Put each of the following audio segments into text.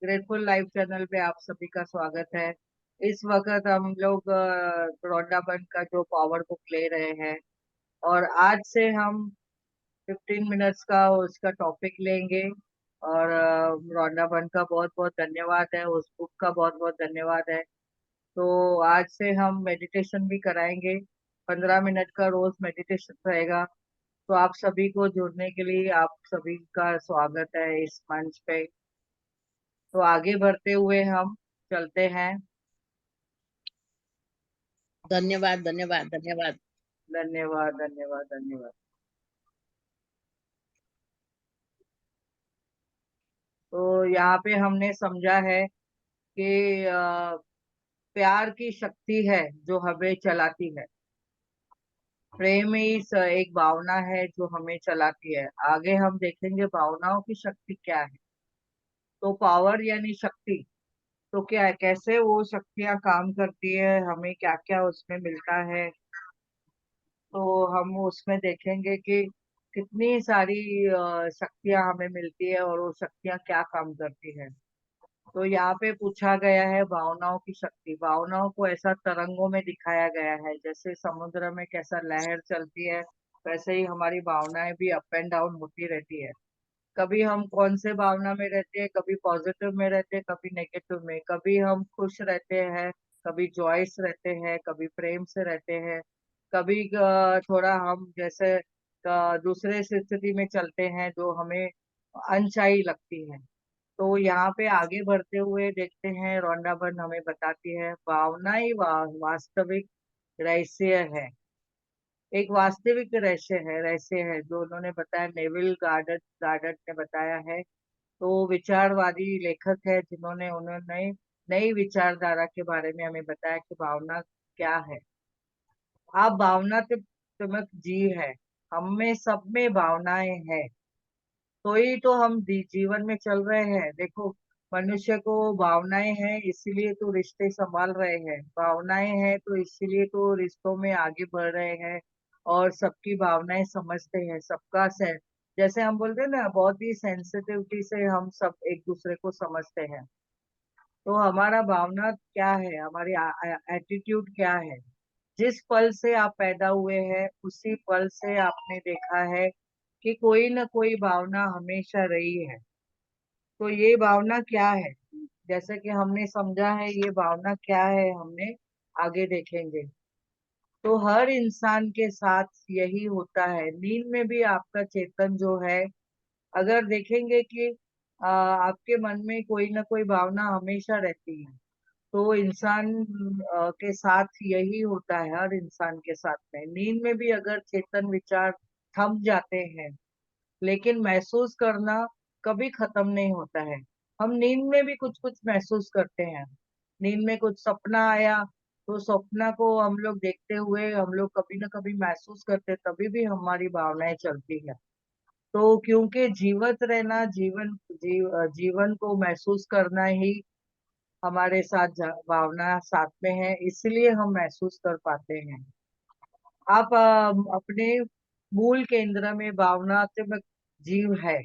Grateful life channel पे आप सभी का स्वागत है। इस वक्त हम लोग रौंडाबंद का जो पावर बुक ले रहे हैं और आज से हम 15 मिनट्स का उसका टॉपिक लेंगे। और रौंडाबंद का बहुत बहुत धन्यवाद है, उस बुक का बहुत बहुत धन्यवाद है। तो आज से हम मेडिटेशन भी कराएंगे। 15 मिनट का रोज मेडिटेशन रहेगा। तो आप सभी को जुड़ने के लिए आप सभी का स्वागत है इस मंच पे। तो आगे बढ़ते हुए हम चलते हैं। धन्यवाद धन्यवाद धन्यवाद। धन्यवाद धन्यवाद धन्यवाद। तो यहाँ पे हमने समझा है कि प्यार की शक्ति है जो हमें चलाती है। प्रेम ही एक भावना है जो हमें चलाती है। आगे हम देखेंगे भावनाओं की शक्ति क्या है। तो पावर यानी शक्ति, तो क्या है, कैसे वो शक्तियां काम करती है, हमें क्या क्या उसमें मिलता है। तो हम उसमें देखेंगे कि कितनी सारी शक्तियां हमें मिलती है और वो शक्तियां क्या काम करती है। तो यहाँ पे पूछा गया है भावनाओं की शक्ति। भावनाओं को ऐसा तरंगों में दिखाया गया है, जैसे समुद्र में कैसा लहर चलती है वैसे ही हमारी भावनाएं भी अप एंड डाउन होती रहती है। कभी हम कौन से भावना में रहते हैं, कभी पॉजिटिव में रहते हैं, कभी नेगेटिव में। कभी हम खुश रहते हैं, कभी जॉयस रहते हैं, कभी प्रेम से रहते हैं। कभी थोड़ा हम जैसे दूसरे स्थिति में चलते हैं जो हमें अनचाही लगती है। तो यहाँ पे आगे बढ़ते हुए देखते हैं, रौंडाबंद हमें बताती है भावना ही वास्तविक रहस्य है। एक वास्तविक रहस्य है जो उन्होंने बताया, नेविल गार्डन गार्डन ने बताया है। तो विचारवादी लेखक है जिन्होंने उन्होंने नई विचारधारा के बारे में हमें बताया कि भावना क्या है। आप भावनात्मक जीव है। हम में सब में भावनाएं हैं, तो ही तो हम जीवन में चल रहे हैं। देखो, मनुष्य को भावनाएं हैं इसीलिए तो रिश्ते संभाल रहे हैं। भावनाएं हैं तो इसीलिए तो रिश्तों में आगे बढ़ रहे हैं और सबकी भावनाएं समझते हैं। सबका से जैसे हम बोलते हैं ना, बहुत ही सेंसिटिविटी से हम सब एक दूसरे को समझते हैं। तो हमारा भावना क्या है, हमारी एटीट्यूड क्या है। जिस पल से आप पैदा हुए हैं उसी पल से आपने देखा है कि कोई ना कोई भावना हमेशा रही है। तो ये भावना क्या है, जैसे कि हमने समझा है ये भावना क्या है, हमने आगे देखेंगे। तो हर इंसान के साथ यही होता है। नींद में भी आपका चेतन जो है, अगर देखेंगे कि आपके मन में कोई ना कोई भावना हमेशा रहती है। तो इंसान के साथ यही होता है, हर इंसान के साथ में। नींद में भी अगर चेतन विचार थम जाते हैं, लेकिन महसूस करना कभी खत्म नहीं होता है। हम नींद में भी कुछ कुछ महसूस करते हैं। नींद में कुछ सपना आया तो सपना को हम लोग देखते हुए हम लोग कभी ना कभी महसूस करते हैं, तभी भी हमारी भावनाएं चलती है। तो क्योंकि जीवित रहना, जीवन को महसूस करना ही हमारे साथ भावना साथ में है, इसलिए हम महसूस कर पाते हैं। आप अपने मूल केंद्र में भावनात्मक जीव है।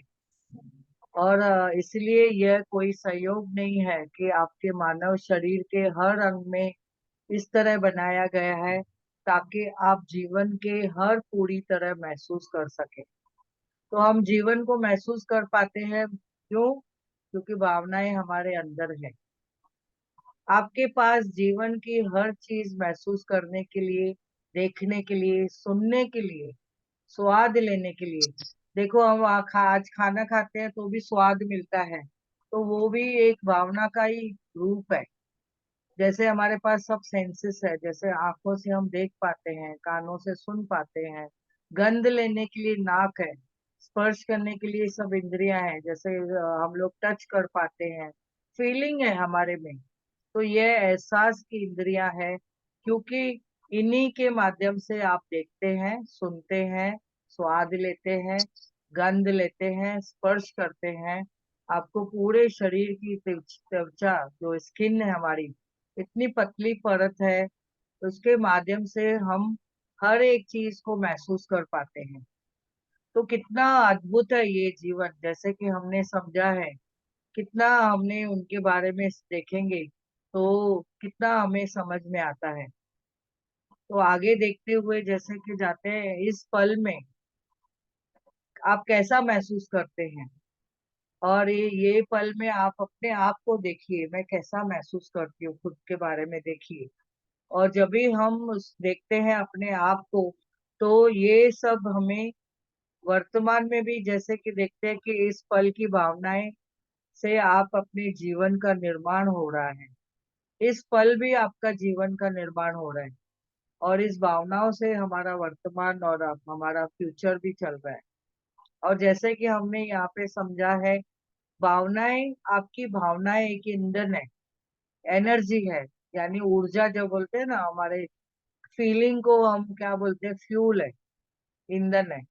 और इसलिए यह कोई संयोग नहीं है कि आपके मानव शरीर के हर अंग में इस तरह बनाया गया है ताकि आप जीवन के हर पूरी तरह महसूस कर सके। तो हम जीवन को महसूस कर पाते हैं, क्यों? क्योंकि भावनाएं हमारे अंदर है। आपके पास जीवन की हर चीज महसूस करने के लिए, देखने के लिए, सुनने के लिए, स्वाद लेने के लिए। देखो, हम आज खाना खाते हैं तो भी स्वाद मिलता है, तो वो भी एक भावना का ही रूप है। जैसे हमारे पास सब सेंसेस है, जैसे आंखों से हम देख पाते हैं, कानों से सुन पाते हैं, गंध लेने के लिए नाक है, स्पर्श करने के लिए सब इंद्रियां हैं, जैसे हम लोग टच कर पाते हैं, फीलिंग है हमारे में। तो ये एहसास की इंद्रियां है, क्योंकि इन्हीं के माध्यम से आप देखते हैं, सुनते हैं, स्वाद लेते हैं, गंध लेते हैं, स्पर्श करते हैं। आपको पूरे शरीर की त्वचा, जो स्किन है हमारी, इतनी पतली परत है, उसके माध्यम से हम हर एक चीज को महसूस कर पाते हैं। तो कितना अद्भुत है ये जीवन। जैसे कि हमने समझा है कितना हमने उनके बारे में देखेंगे तो कितना हमें समझ में आता है। तो आगे देखते हुए जैसे कि जाते हैं, इस पल में आप कैसा महसूस करते हैं, और ये पल में आप अपने आप को देखिए, मैं कैसा महसूस करती हूँ खुद के बारे में देखिए। और जब भी हम देखते हैं अपने आप को, तो ये सब हमें वर्तमान में भी जैसे कि देखते हैं कि इस पल की भावनाएं से आप अपने जीवन का निर्माण हो रहा है। इस पल भी आपका जीवन का निर्माण हो रहा है, और इस भावनाओं से हमारा वर्तमान और हमारा फ्यूचर भी चल रहा है। और जैसे कि हमने यहाँ पे समझा है, भावनाएं, आपकी भावनाएं एक ईंधन है, एनर्जी है, यानी ऊर्जा जो बोलते हैं ना, हमारे फीलिंग को हम क्या बोलते हैं, फ्यूल है, ईंधन है।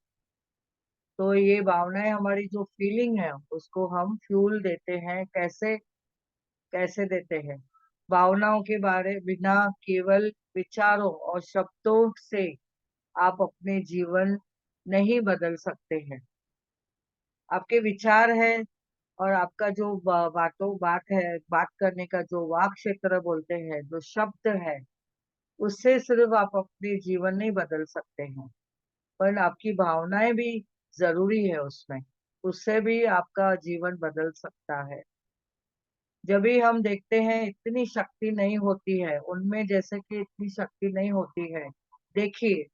तो ये भावनाएं हमारी जो फीलिंग है उसको हम फ्यूल देते हैं। कैसे? कैसे देते हैं? भावनाओं के बारे बिना केवल विचारों और शब्दों से आप अपने जीवन नहीं बदल सकते हैं। आपके विचार है, और आपका जो बात है, बात करने का जो वाक क्षेत्र बोलते हैं, जो शब्द है, उससे सिर्फ आप अपने जीवन नहीं बदल सकते हैं, पर आपकी भावनाएं भी जरूरी है उसमें। उससे भी आपका जीवन बदल सकता है। जब भी हम देखते हैं इतनी शक्ति नहीं होती है उनमें, जैसे कि इतनी शक्ति नहीं होती है। देखिए,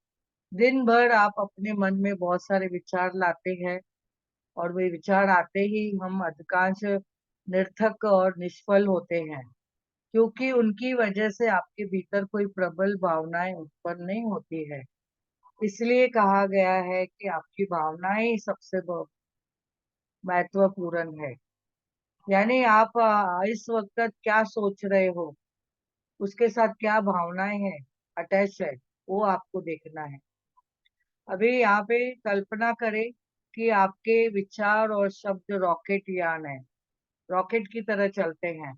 दिन भर आप अपने मन में बहुत सारे विचार लाते हैं, और वे विचार आते ही हम अधिकांश निरर्थक और निष्फल होते हैं, क्योंकि उनकी वजह से आपके भीतर कोई प्रबल भावनाएं उत्पन्न नहीं होती है। इसलिए कहा गया है कि आपकी भावनाएं ही सबसे महत्वपूर्ण है। यानी आप इस वक्त क्या सोच रहे हो, उसके साथ क्या भावनाएं हैं, अटैच है, वो आपको देखना है। अभी यहाँ पे कल्पना करें कि आपके विचार और शब्द रॉकेट यान है, रॉकेट की तरह चलते हैं।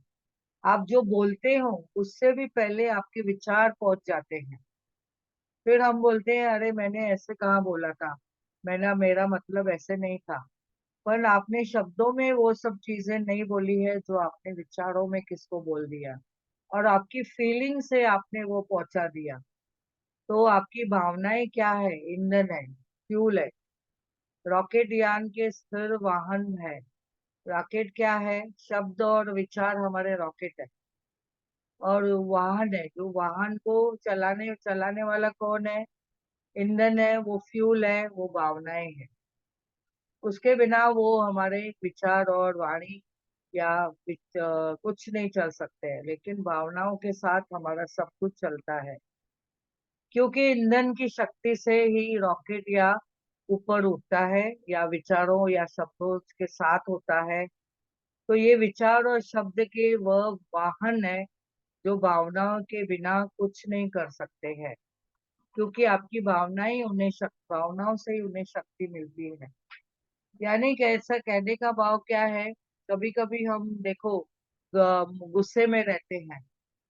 आप जो बोलते हो उससे भी पहले आपके विचार पहुंच जाते हैं। फिर हम बोलते हैं, अरे मैंने ऐसे कहाँ बोला था, मेरा मतलब ऐसे नहीं था। पर आपने शब्दों में वो सब चीजें नहीं बोली है जो आपने विचारों में किसको बोल दिया, और आपकी फीलिंग से आपने वो पहुंचा दिया। तो आपकी भावनाएं क्या है? ईंधन है, फ्यूल है। रॉकेट यान के स्थिर वाहन है। रॉकेट क्या है? शब्द और विचार हमारे रॉकेट है, और वाहन है, जो वाहन को चलाने चलाने वाला कौन है? ईंधन है, वो फ्यूल है, वो भावनाएं है। उसके बिना वो हमारे विचार और वाणी या कुछ नहीं चल सकते हैं, लेकिन भावनाओं के साथ हमारा सब कुछ चलता है। क्योंकि ईंधन की शक्ति से ही रॉकेट या ऊपर उठता है, या विचारों या शब्दों के साथ होता है। तो ये विचार और शब्द के वह वाहन है जो भावनाओं के बिना कुछ नहीं कर सकते हैं, क्योंकि आपकी भावनाएं उन्हें भावनाओं से ही उन्हें शक्ति मिलती है। यानी कैसा, कहने का भाव क्या है, कभी कभी हम देखो गुस्से में रहते हैं,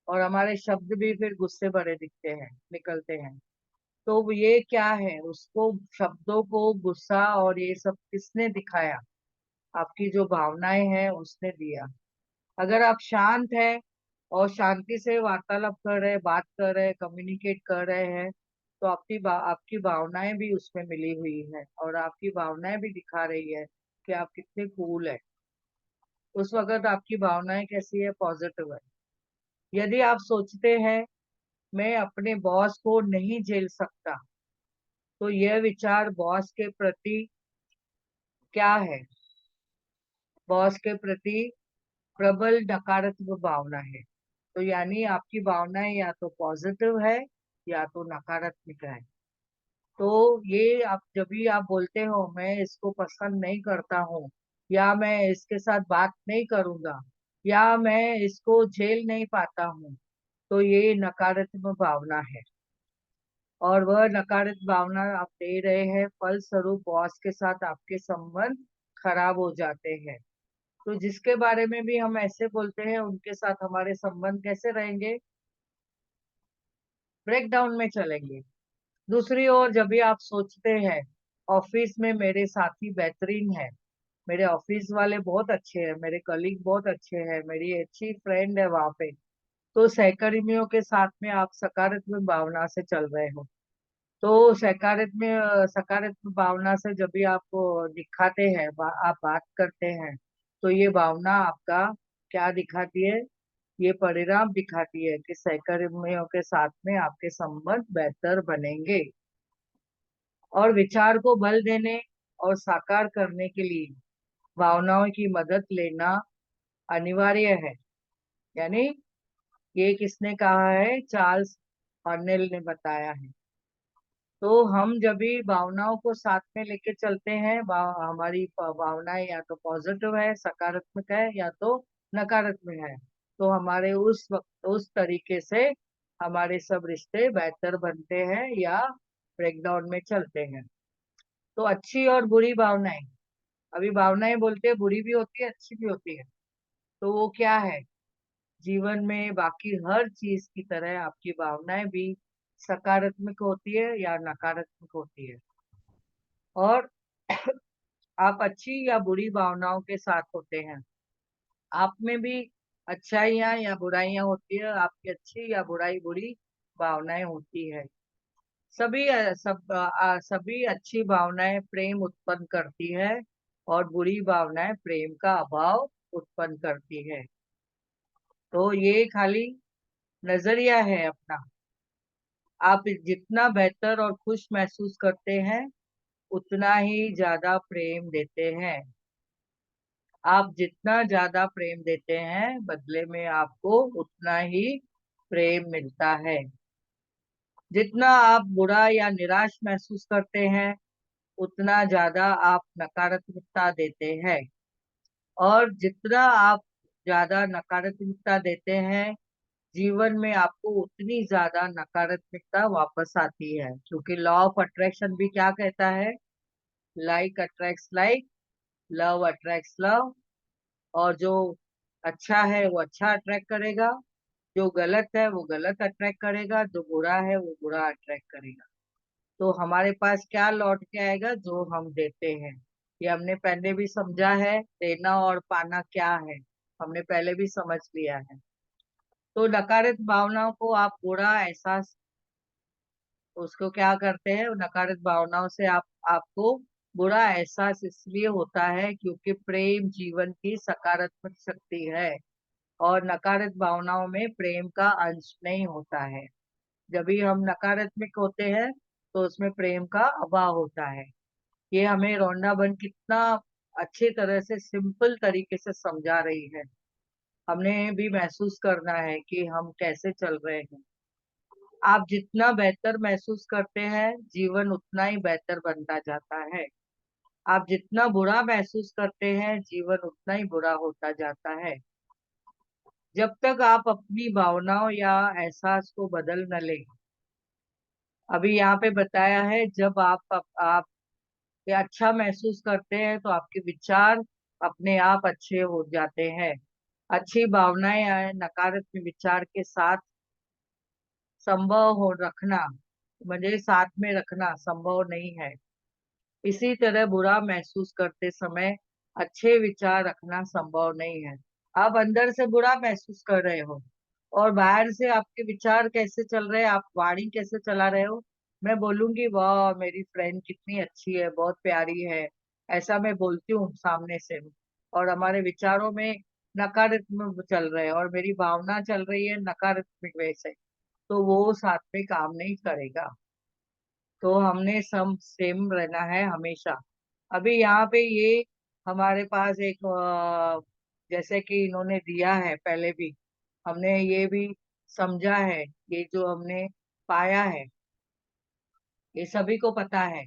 और हमारे शब्द भी फिर गुस्से भरे दिखते हैं, निकलते हैं। तो ये क्या है, उसको, शब्दों को गुस्सा और ये सब किसने दिखाया? आपकी जो भावनाएं हैं उसने दिया। अगर आप शांत है और शांति से वार्तालाप कर रहे, बात कर रहे, कम्युनिकेट कर रहे हैं, तो आपकी भावनाएं भी उसमें मिली हुई है, और आपकी भावनाएं भी दिखा रही है कि आप कितने कूल है। उस वक्त आपकी भावनाएं कैसी है? पॉजिटिव है। यदि आप सोचते हैं मैं अपने बॉस को नहीं झेल सकता, तो यह विचार बॉस के प्रति क्या है? बॉस के प्रति प्रबल नकारात्मक भावना है। तो यानी आपकी भावनाएं या तो पॉजिटिव है या तो नकारात्मक है। तो ये आप जब भी आप बोलते हो मैं इसको पसंद नहीं करता हूँ, या मैं इसके साथ बात नहीं करूंगा, या मैं इसको झेल नहीं पाता हूँ, तो ये नकारात्मक भावना है। और वह नकारात्मक भावना आप दे रहे हैं, फलस्वरूप बॉस के साथ आपके संबंध खराब हो जाते हैं। तो जिसके बारे में भी हम ऐसे बोलते हैं उनके साथ हमारे संबंध कैसे रहेंगे? ब्रेक डाउन में चलेंगे। दूसरी ओर जब भी आप सोचते हैं ऑफिस में मेरे साथी बेहतरीन है, मेरे ऑफिस वाले बहुत अच्छे हैं, मेरे कलीग बहुत अच्छे हैं, मेरी अच्छी फ्रेंड है वहां पे। तो सहकर्मियों के साथ में आप सकारात्मक भावना से चल रहे हो। तो सकारात्मक भावना से जब भी आप दिखाते हैं, आप बात करते हैं, तो ये भावना आपका क्या दिखाती है? ये परिणाम दिखाती है कि सहकर्मियों के साथ में आपके संबंध बेहतर बनेंगे। और विचार को बल देने और साकार करने के लिए भावनाओं की मदद लेना अनिवार्य है। यानी ये किसने कहा है? चार्ल्स हॉर्नेल ने बताया है। तो हम जब भी भावनाओं को साथ में लेके चलते हैं, हमारी भावनाएं या तो पॉजिटिव है, सकारात्मक है, या तो नकारात्मक है, तो हमारे उस वक्त उस तरीके से हमारे सब रिश्ते बेहतर बनते हैं या ब्रेकडाउन में चलते हैं। तो अच्छी और बुरी भावनाएं, अभी भावनाएं बोलते हैं, बुरी भी होती है, अच्छी भी होती है। तो वो क्या है? जीवन में बाकी हर चीज की तरह आपकी भावनाएं भी सकारात्मक होती है या नकारात्मक होती है। और आप अच्छी या बुरी भावनाओं के साथ होते हैं, आप में भी अच्छाइयाँ या बुराइयां होती है, आपकी अच्छी या बुरी भावनाएं होती है। सभी अच्छी भावनाएं प्रेम उत्पन्न करती है, और बुरी भावनाएं प्रेम का अभाव उत्पन्न करती है। तो ये खाली नजरिया है अपना। आप जितना बेहतर और खुश महसूस करते हैं, उतना ही ज्यादा प्रेम देते हैं। आप जितना ज्यादा प्रेम देते हैं, बदले में आपको उतना ही प्रेम मिलता है। जितना आप बुरा या निराश महसूस करते हैं, उतना ज्यादा आप नकारात्मकता देते हैं। और जितना आप ज्यादा नकारात्मकता देते हैं, जीवन में आपको उतनी ज्यादा नकारात्मकता वापस आती है, क्योंकि लॉ ऑफ अट्रैक्शन भी क्या कहता है? Like attracts like, love attracts love. और जो अच्छा है वो अच्छा अट्रैक्ट करेगा, जो गलत है वो गलत अट्रैक्ट करेगा, जो बुरा है वो बुरा अट्रैक्ट करेगा। तो हमारे पास क्या लौट के आएगा? जो हम देते हैं। ये हमने पहले भी समझा है, देना और पाना क्या है, हमने पहले भी समझ लिया है। तो नकारात्मक भावनाओं को आप बुरा एहसास, उसको क्या करते हैं? नकारात्मक भावनाओं से आपको बुरा एहसास इसलिए होता है क्योंकि प्रेम जीवन की सकारात्मक शक्ति है, और नकारात्मक भावनाओं में प्रेम का अंश नहीं होता है। जब भी हम नकारात्मक होते हैं, तो उसमें प्रेम का अभाव होता है। ये हमें रोंडा बन कितना अच्छी तरह से सिंपल तरीके से समझा रही है। हमने भी महसूस करना है कि हम कैसे चल रहे हैं। आप जितना बेहतर महसूस करते हैं, जीवन उतना ही बेहतर बनता जाता है। आप जितना बुरा महसूस करते हैं, जीवन उतना ही बुरा होता जाता है। जब तक आप अपनी भावनाओं या एहसास को बदल न लें। अभी यहाँ पे बताया है, जब आप ये अच्छा महसूस करते हैं, तो आपके विचार अपने आप अच्छे हो जाते हैं। अच्छी भावनाएं नकारात्मक विचार के साथ संभव हो रखना, मुझे साथ में रखना संभव नहीं है। इसी तरह बुरा महसूस करते समय अच्छे विचार रखना संभव नहीं है। आप अंदर से बुरा महसूस कर रहे हो, और बाहर से आपके विचार कैसे चल रहे हैं, आप वाणी कैसे चला रहे हो? मैं बोलूंगी, वाह मेरी फ्रेंड कितनी अच्छी है, बहुत प्यारी है, ऐसा मैं बोलती हूँ सामने से। और हमारे विचारों में नकारात्मक चल रहे हैं, और मेरी भावना चल रही है नकारात्मक वे से, तो वो साथ में काम नहीं करेगा। तो हमने सम सेम रहना है हमेशा। अभी यहाँ पे ये हमारे पास एक जैसे कि इन्होंने दिया है पहले भी, हमने ये भी समझा है, ये जो हमने पाया है, ये सभी को पता है।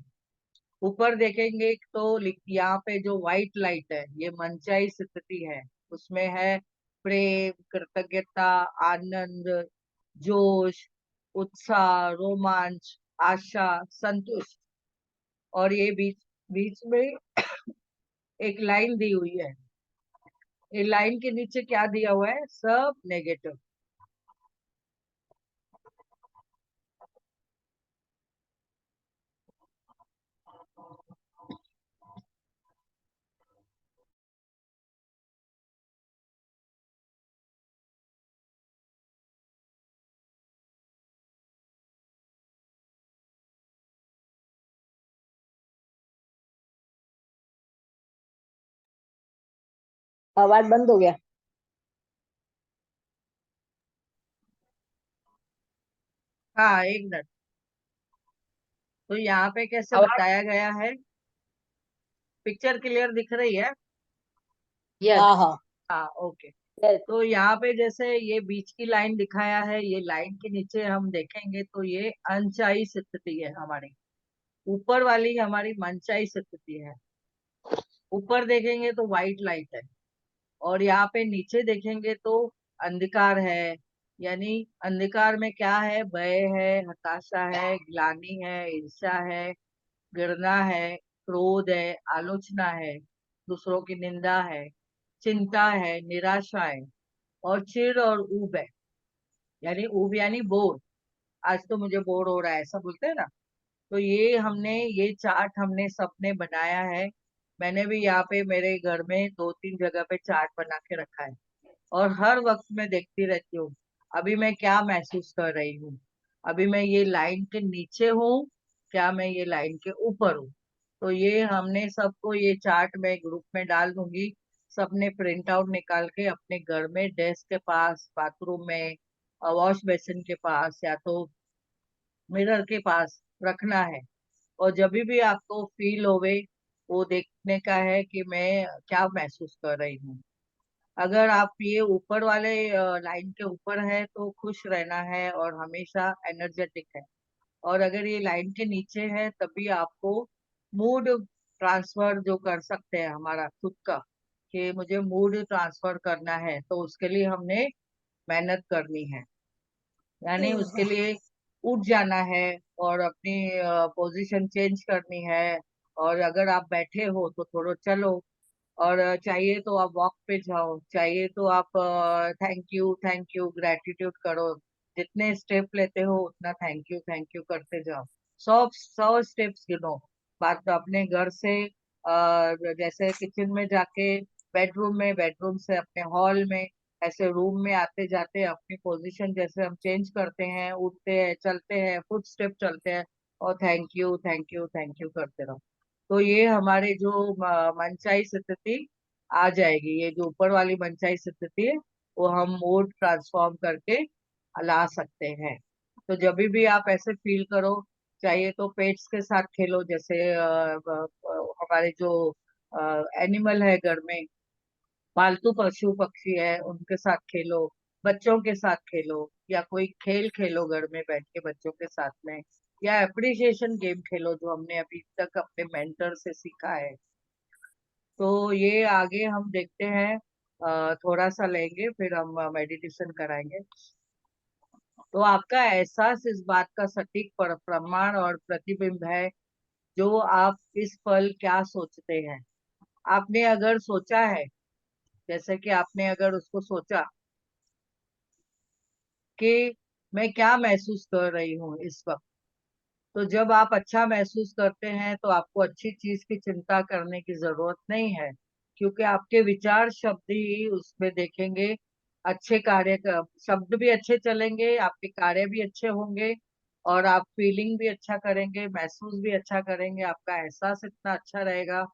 ऊपर देखेंगे तो यहाँ पे जो व्हाइट लाइट है, ये मनचाही स्थिति है। उसमें है प्रेम, कृतज्ञता, आनंद, जोश, उत्साह, रोमांच, आशा, संतुष्ट। और ये बीच बीच में एक लाइन दी हुई है। ये लाइन के नीचे क्या दिया हुआ है? सब नेगेटिव। आवाज बंद हो गया। हाँ, एक मिनट। तो यहाँ पे कैसे आवाज। बताया गया है? पिक्चर क्लियर दिख रही है? हाँ हाँ। हाँ, ओके। यस। तो यहाँ पे जैसे ये बीच की लाइन दिखाया है, ये लाइन के नीचे हम देखेंगे तो ये अनचाही स्थिति है हमारी। ऊपर वाली हमारी मनचाही स्थिति है। ऊपर देखेंगे तो व्हाइट लाइट है, और यहाँ पे नीचे देखेंगे तो अंधकार है। यानी अंधकार में क्या है? भय है, हताशा है, ग्लानि है, ईर्ष्या है, घृणा है, क्रोध है, आलोचना है, दूसरों की निंदा है, चिंता है, निराशा है, और चिढ़ और ऊब है। यानी ऊब यानी बोर। आज तो मुझे बोर हो रहा है, ऐसा बोलते हैं ना। तो ये चार्ट हमने सबने बनाया है। मैंने भी यहाँ पे मेरे घर में 2-3 जगह पे चार्ट बना के रखा है, और हर वक्त मैं देखती रहती हूँ अभी मैं क्या महसूस कर रही हूँ। अभी मैं ये लाइन के नीचे हूँ, क्या मैं ये लाइन के ऊपर हूँ। तो ये हमने सबको ये चार्ट में ग्रुप में डाल दूंगी। सबने प्रिंट आउट निकाल के अपने घर में डेस्क के पास, बाथरूम में, वॉश बेसिन के पास, या तो मिरर के पास रखना है। और जब भी आपको फील होवे, वो देखने का है कि मैं क्या महसूस कर रही हूँ। अगर आप ये ऊपर वाले लाइन के ऊपर है तो खुश रहना है और हमेशा एनर्जेटिक है। और अगर ये लाइन के नीचे है तभी आपको मूड ट्रांसफर जो कर सकते हैं हमारा खुद का, कि मुझे मूड ट्रांसफर करना है तो उसके लिए हमने मेहनत करनी है। यानी उसके लिए उठ जाना है और अपनी पोजीशन चेंज करनी है। और अगर आप बैठे हो तो थोड़ा चलो, और चाहिए तो आप वॉक पे जाओ, चाहिए तो आप थैंक यू ग्रेटिट्यूड करो। जितने स्टेप लेते हो उतना थैंक यू करते जाओ। 100 स्टेप्स गिनो। बात तो अपने घर से जैसे किचन में जाके, बेडरूम से अपने हॉल में, ऐसे रूम में आते जाते अपनी पोजीशन जैसे हम चेंज करते हैं, उठते हैं, चलते हैं, फुट स्टेप चलते हैं, और थैंक यू करते रहो। तो ये हमारे जो मनचाही स्थिति आ जाएगी। ये जो ऊपर वाली मनचाही स्थिति है वो हम मूड ट्रांसफॉर्म करके ला सकते हैं। तो जब भी आप ऐसे फील करो, चाहिए तो पेट्स के साथ खेलो, जैसे हमारे जो एनिमल है घर में, पालतू पशु पक्षी है, उनके साथ खेलो, बच्चों के साथ खेलो, या कोई खेल खेलो घर में बैठ के बच्चों के साथ में, या एप्रिसिएशन गेम खेलो जो हमने अभी तक अपने मेंटर से सीखा है। तो ये आगे हम देखते हैं, थोड़ा सा लेंगे फिर हम मेडिटेशन कराएंगे। तो आपका एहसास इस बात का सटीक प्रमाण और प्रतिबिंब है जो आप इस पल क्या सोचते हैं। आपने अगर सोचा है, जैसे कि आपने अगर उसको सोचा कि मैं क्या महसूस कर रही हूँ इस वक्त, तो जब आप अच्छा महसूस करते हैं तो आपको अच्छी चीज की चिंता करने की जरूरत नहीं है, क्योंकि आपके विचार शब्द ही उसमें देखेंगे। अच्छे शब्द भी अच्छे चलेंगे, आपके कार्य भी अच्छे होंगे, और आप फीलिंग भी अच्छा करेंगे, महसूस भी अच्छा करेंगे, आपका एहसास इतना अच्छा रहेगा।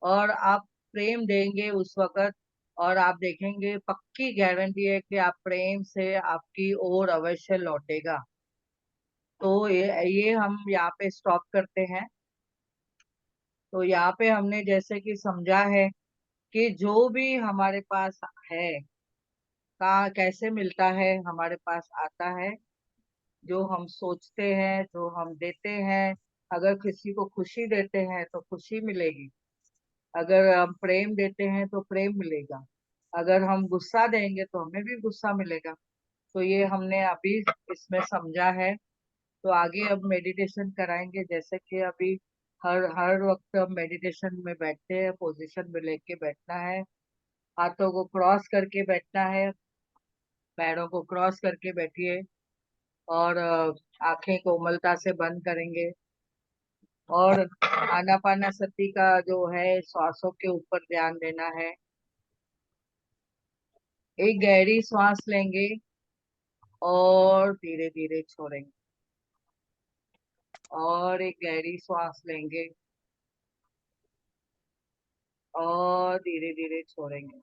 और आप प्रेम देंगे उस वक्त, और आप देखेंगे, पक्की गारंटी है कि आप प्रेम से आपकी ओर अवश्य लौटेगा। तो ये हम यहाँ पे स्टॉप करते हैं। तो यहाँ पे हमने जैसे कि समझा है कि जो भी हमारे पास है, का कैसे मिलता है, हमारे पास आता है। जो हम सोचते हैं, जो हम देते हैं, अगर किसी को खुशी देते हैं तो खुशी मिलेगी, अगर हम प्रेम देते हैं तो प्रेम मिलेगा, अगर हम गुस्सा देंगे तो हमें भी गुस्सा मिलेगा। तो ये हमने अभी इसमें समझा है। तो आगे अब मेडिटेशन कराएंगे, जैसे कि अभी हर हर वक्त हम मेडिटेशन में बैठते हैं, पोजीशन में लेके बैठना है, हाथों को क्रॉस करके बैठना है, पैरों को क्रॉस करके बैठिए, और आंखें कोमलता से बंद करेंगे। और आनापानासती का जो है, श्वासों के ऊपर ध्यान देना है। एक गहरी सांस लेंगे और धीरे धीरे छोड़ेंगे, और एक गहरी सांस लेंगे और धीरे धीरे छोड़ेंगे।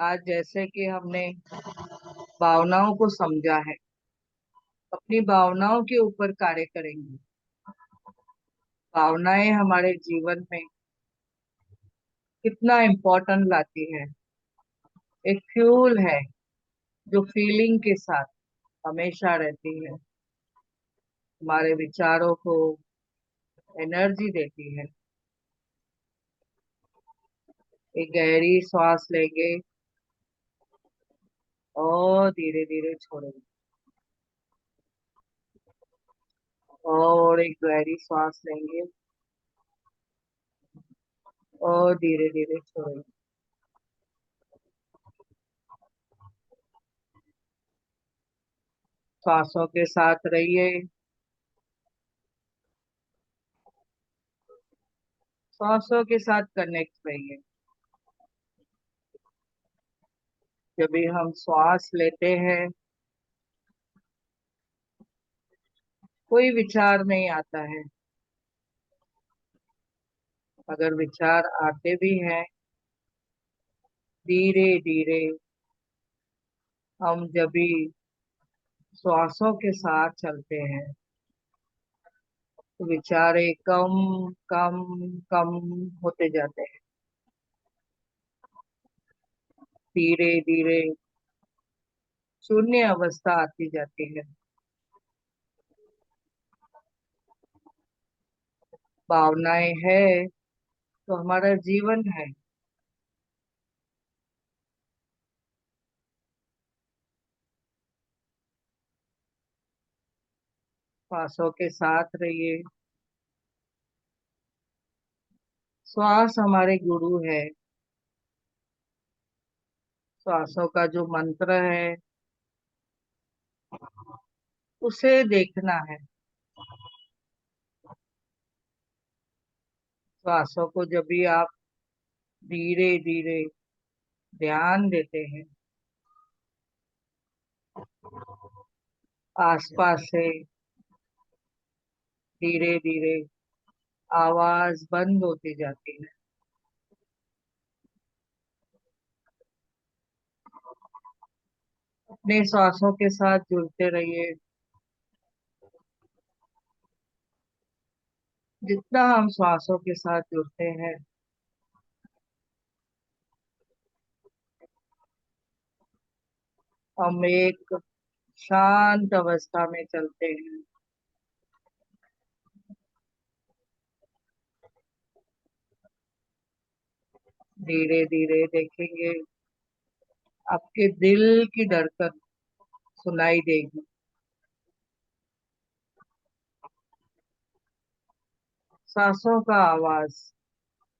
आज जैसे कि हमने भावनाओं को समझा है, अपनी भावनाओं के ऊपर कार्य करेंगे। भावनाएं हमारे जीवन में कितना इम्पोर्टेंट लाती है। एक फ्यूल है जो फीलिंग के साथ हमेशा रहती है, हमारे विचारों को एनर्जी देती है। एक गहरी सांस लेंगे और धीरे धीरे छोड़ेंगे, और एक गहरी सांस लेंगे और धीरे धीरे छोड़ेंगे। सांसों के साथ रहिए, सांसों के साथ कनेक्ट रहिए। जब भी हम श्वास लेते हैं, कोई विचार नहीं आता है। अगर विचार आते भी हैं, धीरे धीरे हम जब भी श्वासों के साथ चलते हैं, तो विचारे कम कम कम होते जाते हैं। धीरे धीरे शून्य अवस्था आती जाती है। भावनाएं है तो हमारा जीवन है। श्वासों के साथ रहिए। श्वास हमारे गुरु है। श्वासों का जो मंत्र है, उसे देखना है। श्वासों को जब भी आप धीरे धीरे ध्यान देते हैं, आसपास से धीरे धीरे आवाज बंद होती जाती है। अपने श्वासों के साथ जुड़ते रहिए। जितना हम श्वासों के साथ जुड़ते हैं, हम एक शांत अवस्था में चलते हैं। धीरे धीरे देखेंगे, आपके दिल की धड़कन सुनाई देगी। सांसों का आवाज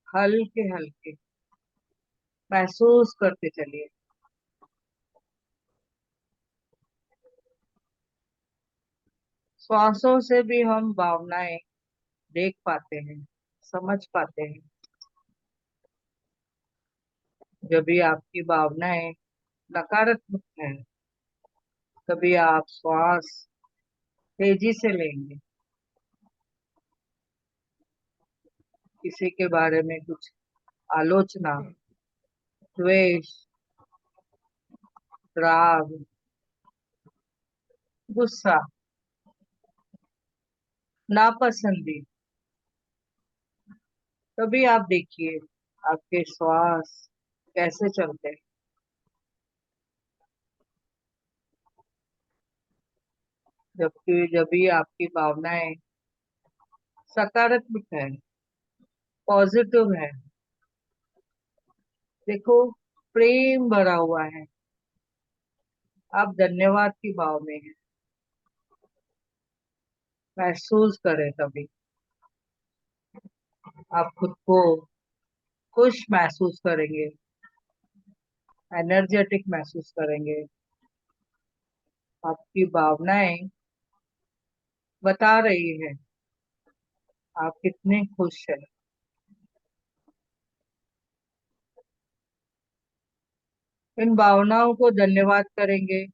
हल्के हल्के महसूस करते चलिए। श्वासों से भी हम भावनाएं देख पाते हैं, समझ पाते हैं। जब भी आपकी भावनाएं नकारात्मक है, तभी आप श्वास तेजी से लेंगे। किसी के बारे में कुछ आलोचना, द्वेष, राग, गुस्सा, नापसंदी, तभी आप देखिए आपके श्वास कैसे चलते हैं। जबकि जब भी आपकी भावनाएं सकारात्मक है, पॉजिटिव है, देखो, प्रेम भरा हुआ है, आप धन्यवाद की भाव में हैं, महसूस करें। तभी आप खुद को खुश महसूस करेंगे, एनर्जेटिक महसूस करेंगे। आपकी भावनाएं बता रही है आप कितने खुश हैं। इन भावनाओं को धन्यवाद करेंगे।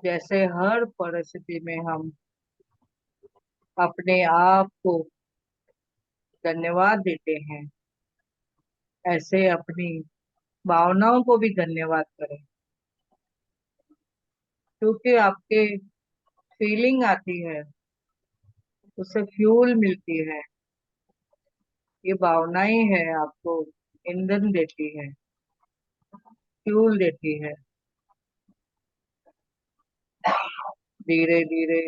जैसे हर परिस्थिति में हम अपने आप को धन्यवाद देते हैं, ऐसे अपनी भावनाओं को भी धन्यवाद करें, क्योंकि आपके फीलिंग आती है, उससे फ्यूल मिलती है। ये भावनाएं है आपको ईंधन देती है, फ्यूल देती है। धीरे धीरे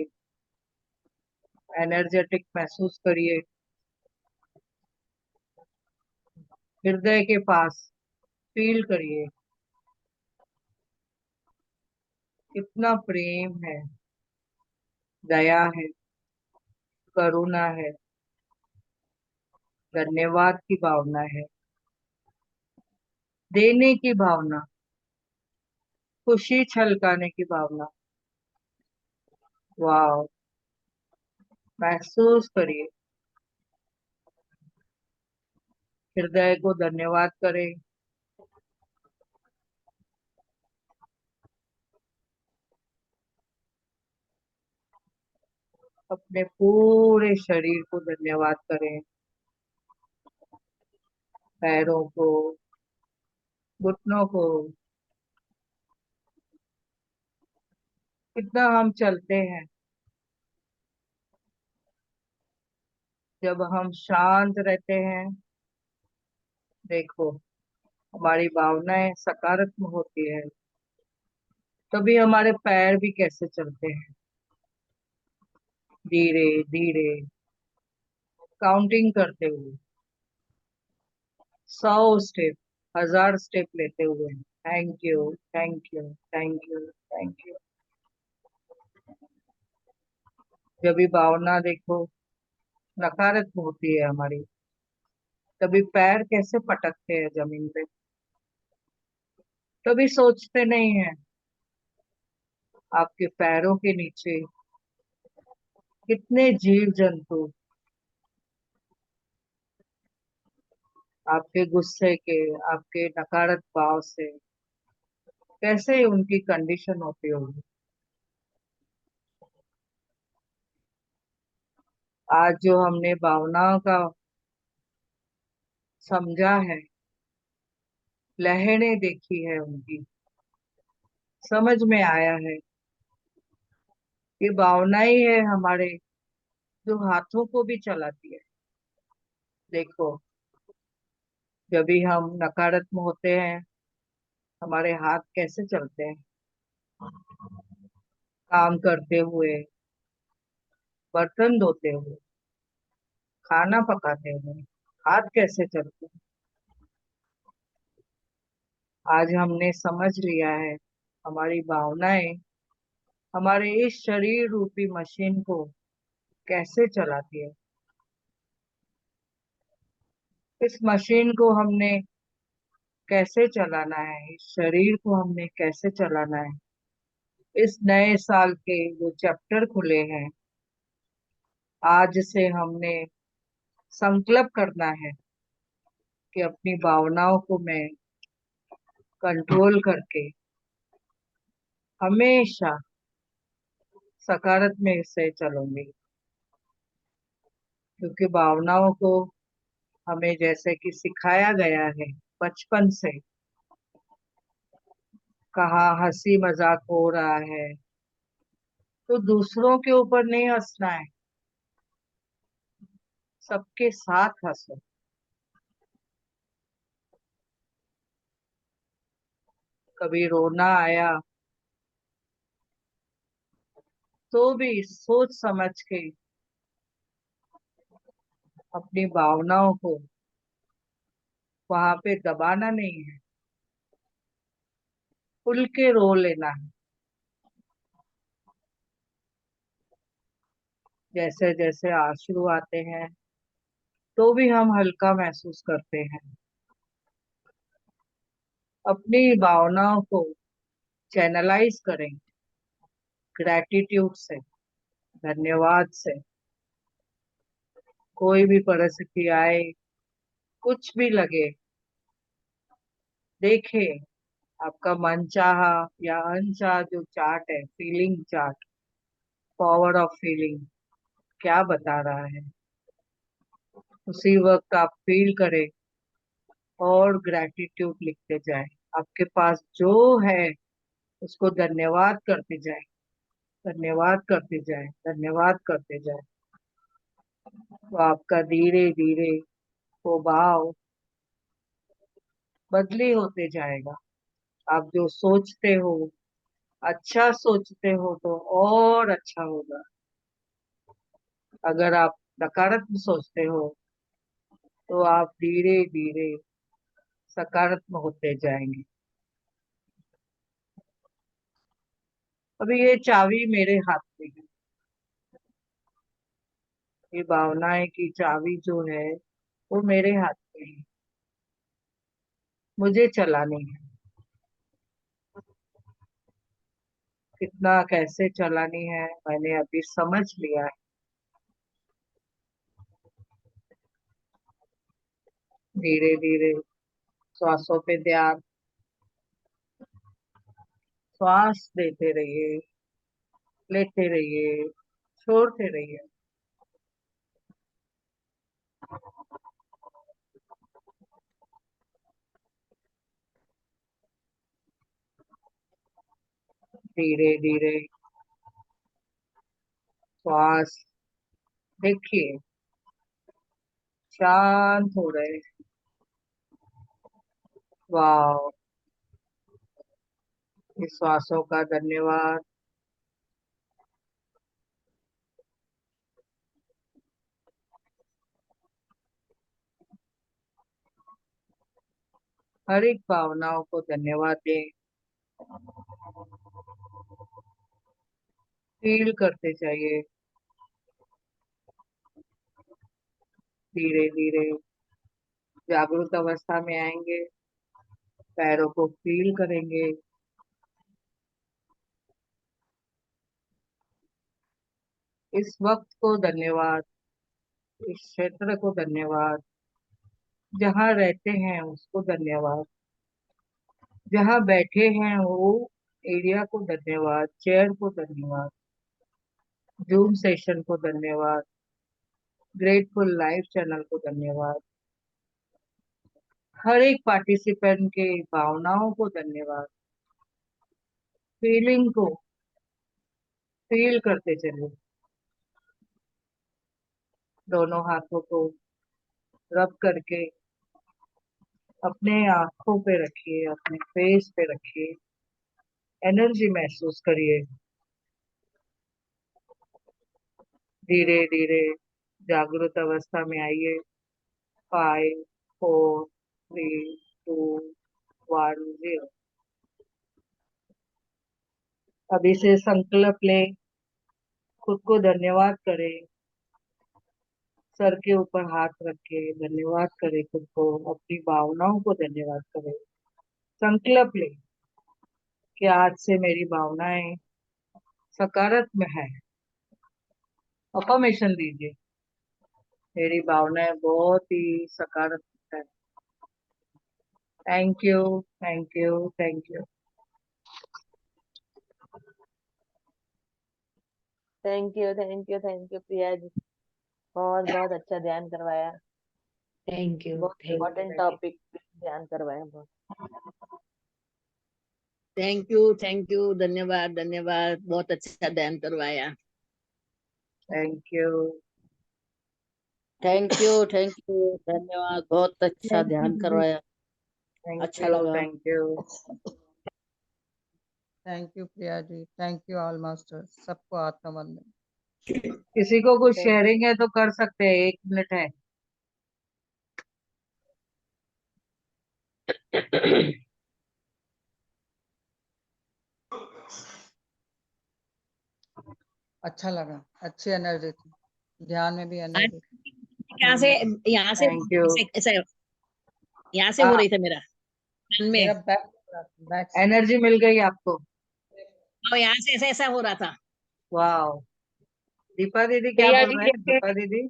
एनर्जेटिक महसूस करिए, हृदय के पास फील करिए कितना प्रेम है, दया है, करुणा है, धन्यवाद की भावना है, देने की भावना, खुशी छलकाने की भावना। वाह, महसूस करिए, हृदय को धन्यवाद करें। अपने पूरे शरीर को धन्यवाद करें, पैरों को, घुटनों को। कितना हम चलते हैं, जब हम शांत रहते हैं, देखो हमारी भावनाएं सकारात्मक होती है, तभी हमारे पैर भी कैसे चलते हैं, धीरे धीरे, काउंटिंग करते हुए, 100 स्टेप, 1000 स्टेप लेते हुए। Thank you, thank you, thank you, thank you. जब भी भावना देखो नकारात्मक होती है हमारी, तभी पैर कैसे पटकते हैं जमीन पे, कभी सोचते नहीं है आपके पैरों के नीचे कितने जीव जंतु आपके गुस्से के, आपके नकारात्मक भाव से कैसे उनकी कंडीशन होती होगी। आज जो हमने भावनाओं का समझा है, लहरें देखी है उनकी, समझ में आया है कि भावनाएं है हमारे जो हाथों को भी चलाती है। देखो, जब भी हम नकारात्मक होते हैं, हमारे हाथ कैसे चलते हैं, काम करते हुए, बर्तन धोते हुए, खाना पकाते हुए, हाथ कैसे चलते हैं। आज हमने समझ लिया है हमारी भावनाएं हमारे इस शरीर रूपी मशीन को कैसे चलाती है। इस मशीन को हमने कैसे चलाना है, इस शरीर को हमने कैसे चलाना है। इस नए साल के जो चैप्टर खुले हैं, आज से हमने संकल्प करना है कि अपनी भावनाओं को मैं कंट्रोल करके हमेशा सकारात्मक से चलूंगी, क्योंकि भावनाओं को हमें जैसे कि सिखाया गया है बचपन से, कहाँ हंसी मजाक हो रहा है तो दूसरों के ऊपर नहीं हंसना है, सबके साथ हंसो। कभी रोना आया तो भी सोच समझ के अपनी भावनाओं को वहां पे दबाना नहीं है, खुल के रो लेना है। जैसे जैसे आंसू आते हैं तो भी हम हल्का महसूस करते हैं। अपनी भावनाओं को चैनलाइज करें, ग्रैटिट्यूड से, धन्यवाद से। कोई भी परिस्थिति आए, कुछ भी लगे, देखे आपका मनचाहा या अनचाहा जो चार्ट है, feeling chart, power of feeling क्या बता रहा है, उसी वक्त आप फील करें और ग्रैटिट्यूड लिखते जाए। आपके पास जो है उसको धन्यवाद करते जाए, धन्यवाद करते जाए, धन्यवाद करते जाए। तो आपका धीरे धीरे वो भाव बदली होते जाएगा। आप जो सोचते हो, अच्छा सोचते हो तो और अच्छा होगा। अगर आप नकारात्मक सोचते हो तो आप धीरे धीरे सकारात्मक होते जाएंगे। अभी ये चाबी मेरे हाथ में है। ये भावनाएं की चाबी जो है वो मेरे हाथ में है। मुझे चलानी है। कितना कैसे चलानी है मैंने अभी समझ लिया है। धीरे धीरे श्वासों पे ध्यान, श्वास देते रहिए, लेते रहिए, छोड़ते रहिए। धीरे धीरे श्वास देखिए शांत हो रहे हैं। वाह, इस श्वासों का धन्यवाद। हर एक भावनाओं को धन्यवाद दें। फील करते जाइए। धीरे धीरे जागरूक अवस्था में आएंगे। पैरों को फील करेंगे। इस वक्त को धन्यवाद, इस क्षेत्र को धन्यवाद, जहाँ रहते हैं उसको धन्यवाद, जहाँ बैठे हैं वो एरिया को धन्यवाद, चेयर को धन्यवाद, जूम सेशन को धन्यवाद, ग्रेटफुल लाइव चैनल को धन्यवाद, हर एक पार्टिसिपेंट के भावनाओं को धन्यवाद। फीलिंग को फील करते चलिए। दोनों हाथों को रब करके अपने आंखों पे रखिए, अपने फेस पे रखिए। एनर्जी महसूस करिए। धीरे धीरे जागृत अवस्था में आइए। 5, 4, 3, 2, 1, 0। अभी से संकल्प ले, खुद को धन्यवाद करें। सर के ऊपर हाथ रख के धन्यवाद करें खुद को, अपनी भावनाओं को धन्यवाद करें। संकल्प ले कि आज से मेरी भावनाएं सकारात्मक है। अफर्मेशन दीजिए, मेरी भावनाएं बहुत ही सकारात्मक है। Thank you, thank you, thank you. Thank you, thank you, thank you Priya ji. बहुत बहुत अच्छा ध्यान करवाया। थैंक यू, बहुत थैंक इम्पोर्टेंट टॉपिक पे ध्यान करवाया बहुत। थैंक यू, धन्यवाद, धन्यवाद, बहुत अच्छा ध्यान करवाया। थैंक यू, थैंक यू, धन्यवाद, बहुत अच्छा थैंक यू ध्यान दीदी। करवाया। थैंक अच्छा यू, लगा। Thank you. Thank you Priya ji, thank you all master, सबको आत्मवंदन। किसी को कुछ थैंक शेयरिंग है तो कर सकते हैं, 1 मिनट है। अच्छा लगा, अच्छी एनर्जी थी, ध्यान में भी एनर्जी थी। यहाँ से यहाँ से थैंक यू। ऐसे यहाँ से हो हाँ, रही था मेरा कान में, मेरा बैक से एनर्जी मिल गई आपको। और यहाँ से ऐसा ऐसा हो रहा था। वाह। दीपा दीदी क्या प्रिया बोल जी रहे हैं? जैसे दीपा दीदी।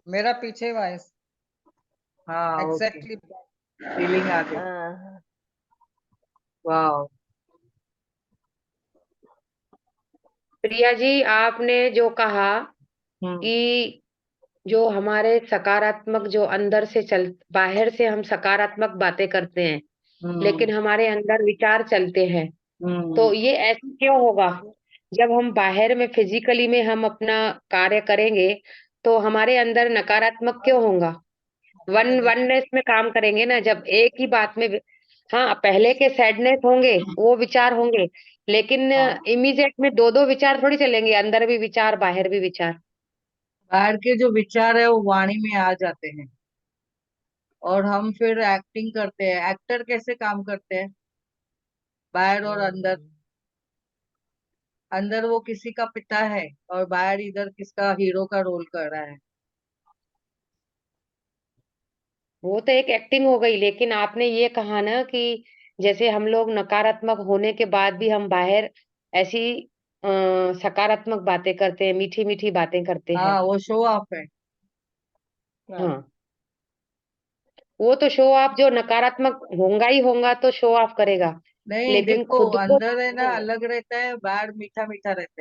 मेरा पीछे वॉइस हाँ, ओके। एग्जैक्टली। फीलिंग आ गई। हाँ, वाह। प्रिया जी आपने जो कहा हम्म। कि जो हमारे सकारात्मक जो अंदर से बाहर से हम सकारात्मक बातें करते हैं, लेकिन हमारे अंदर विचार चलते हैं। तो ये ऐसे क्यों होगा? जब हम बाहर में फिजिकली में हम अपना कार्य करेंगे तो हमारे अंदर नकारात्मक क्यों होगा? वननेस में काम करेंगे ना, जब एक ही बात में हाँ, पहले के सैडनेस होंगे, वो विचार होंगे, लेकिन हाँ। इमीडिएट में दो दो विचार थोड़ी चलेंगे, अंदर भी विचार बाहर भी विचार। बाहर के जो विचार है वो वाणी में आ जाते हैं और हम फिर एक्टिंग करते हैं। एक्टर कैसे काम करते हैं? बाहर और अंदर। अंदर वो किसी का पिता है और बाहर इधर किसका हीरो का रोल कर रहा है। वो तो एक एक्टिंग हो गई, लेकिन आपने ये कहा ना कि जैसे हम लोग नकारात्मक होने के बाद भी हम बाहर ऐसी सकारात्मक बातें करते हैं, मीठी मीठी बातें करते हैं। हाँ, वो शो ऑफ है। हाँ, वो तो शो ऑफ, जो नकारात्मक होगा ही होगा तो शो ऑफ करेगा, नहीं, लेकिन देखो, खुद को अंदर है ना अलग रहता है, बाहर मीठा मीठा रहता है।